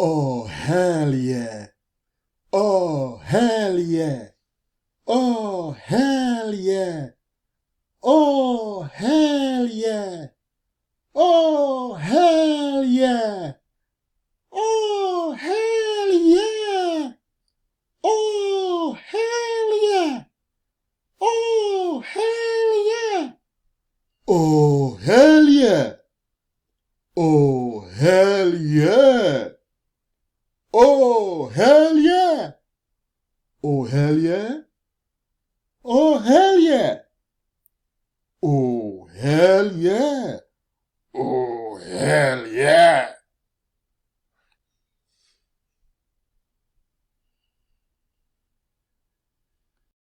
Oh, hell yeah. Oh, hell yeah. Oh, hell yeah. Oh, hell yeah. Oh, hell yeah. Oh, hell yeah. Oh, hell yeah. Oh, hell yeah. Oh, hell yeah. Oh, hell yeah. Oh, hell yeah. Oh, hell yeah. Oh, hell yeah. Oh, hell yeah.